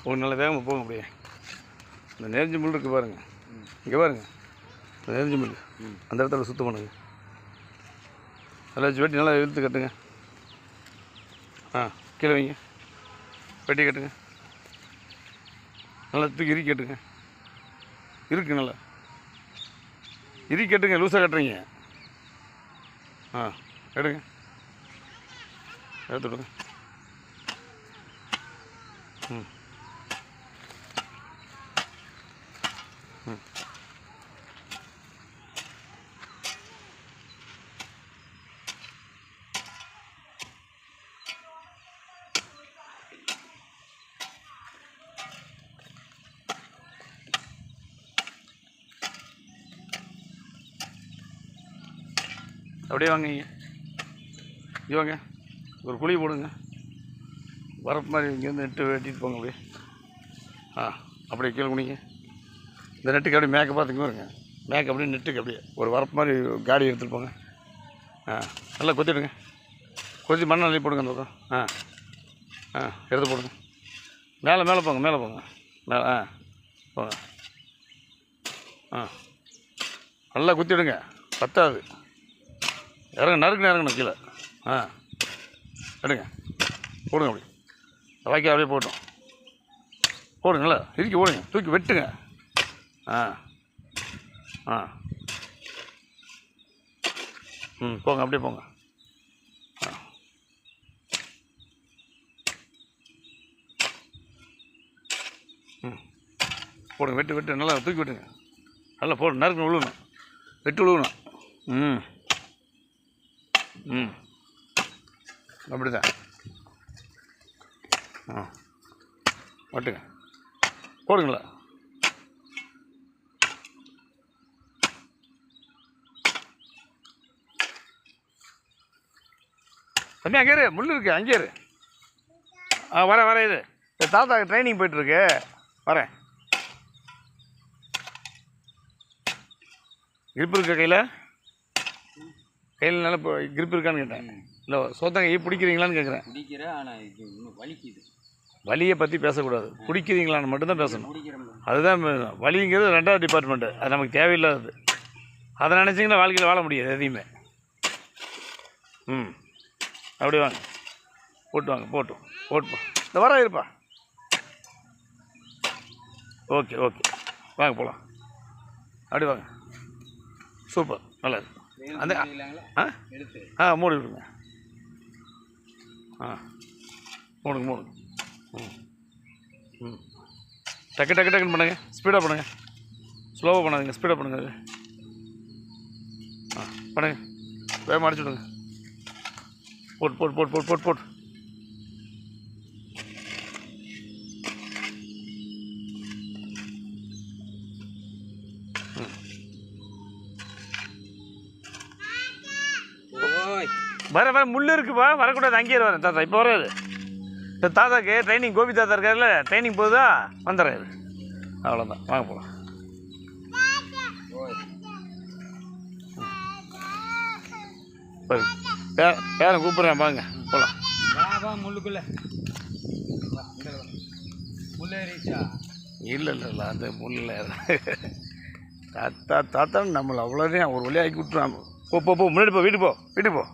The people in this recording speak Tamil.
ஒரு நல்ல வேகமாக போங்க அப்படியே. இந்த நெருஞ்சி முள் இருக்குது பாருங்கள், இங்கே பாருங்கள், இந்த நெருஞ்சி முள் அந்த இடத்துல சுத்தம் பண்ணுங்க. நல்லா வச்சு வெட்டி நல்லா இழுத்து கட்டுங்க. கீழே வைங்க, வெட்டி கட்டுங்க. நல்லா தூக்கி இறுக்கி கட்டுங்க. இருக்கு நல்லா இறுக்கி கட்டுங்க. லூஸாக கட்டுறீங்க. எடுங்க, எடுத்து விடுங்க. அப்படியே வாங்க, இங்கே வாங்க, ஒரு குழி போடுங்க. வரப்பு மாதிரி இங்கேருந்து நெட்டு வெட்டிட்டு போங்க. அப்படியே அப்படியே கீழே குனிங்க. இந்த நெட்டுக்கு அப்படியே மேக்க பார்த்துக்கு வருங்க. மேக்க அப்படியே நெட்டுக்கு அப்படியே ஒரு வரப்பு மாதிரி காடி எடுத்துகிட்டு போங்க. நல்லா கொத்திடுங்க. கொத்தி மண்ணை அள்ளி போடுங்க அந்த பக்கம். எடுத்து போடுங்க. மேலே மேலே போங்க, மேலே போங்க, மேலே போங்க. நல்லா குத்திடுங்க. பத்தாது, நறுக்குன்னு இறங்கணும் கீழே. எடுங்க, போடுங்க. அப்படி வாய்க்கால் அப்படியே போட்டோம். போடுங்களா, இறுக்கி போடுங்க, தூக்கி வெட்டுங்க. போங்க, அப்படியே போங்க. போடுங்க, வெட்டு வெட்டு நல்லா தூக்கி வெட்டுங்க. நல்லா போடு, நறுக்குன்னு விழுகணும், வெட்டு விழுகணும். அப்படி தான். வட்டுங்க, போடுங்களா. தம்பி அங்கே இரு, முள் இருக்கு, அங்கே இரு. வரேன் இது தாத்தா ட்ரைனிங் போயிட்டுருக்கு, வரேன். கிரிப் இருக்கா கையில்? கையில் நல்லா கிரிப் இருக்கான்னு கேட்டேன். இல்லை சோத்தங்க பிடிக்கிறீங்களான்னு கேட்குறேன். பிடிக்கிறேன், ஆனால் இது இன்னும் வலிக்குது. வலியை பற்றி பேசக்கூடாது, பிடிக்கிறீங்களான்னு மட்டும்தான் பேசணும். அதுதான் வலிங்கிறது 2வது டிபார்ட்மெண்ட்டு, அது நமக்கு தேவையில்லாதது. அதை நினச்சிங்கன்னா வாழ்க்கையில் வாழ முடியாது எதையுமே. அப்படி வாங்க, போட்டு வாங்க, போட்டுப்போம். இந்த வர இருப்பா. ஓகே வாங்க போகலாம். அப்படி வாங்க, சூப்பர், நல்லா இருக்கு. அந்த மூடி விடுங்க. மூடுங்க. டக்குன்னு பண்ணுங்க, ஸ்பீடாக பண்ணுங்க, ஸ்லோவாக பண்ணாதீங்க, ஸ்பீடாக பண்ணுங்க. அது பண்ணுங்க, வேகமாக அடிச்சு விடுங்க. போட்டு வர முள் இருக்குப்பா, வரக்கூடாது, அங்கேயே வரேன் தாத்தா. இப்போ வராது. இந்த தாத்தாக்கு ட்ரைனிங், கோபி தாத்தா இருக்காருல்ல, ட்ரைனிங் போகுதா, வந்துடுறாரு. அவ்வளோதான், வாங்க போகலாம். பேரன் கூப்பிட்றேன், வாங்க போகலாம். முள்ளுக்குள்ள இல்லை அந்த முள்ளில் தாத்தான்னு நம்மளை அவ்வளோதான் ஒரு வழியாக்கி விட்டுருவாங்க. போ முன்னாடி போ, வீட்டுக்கு போ.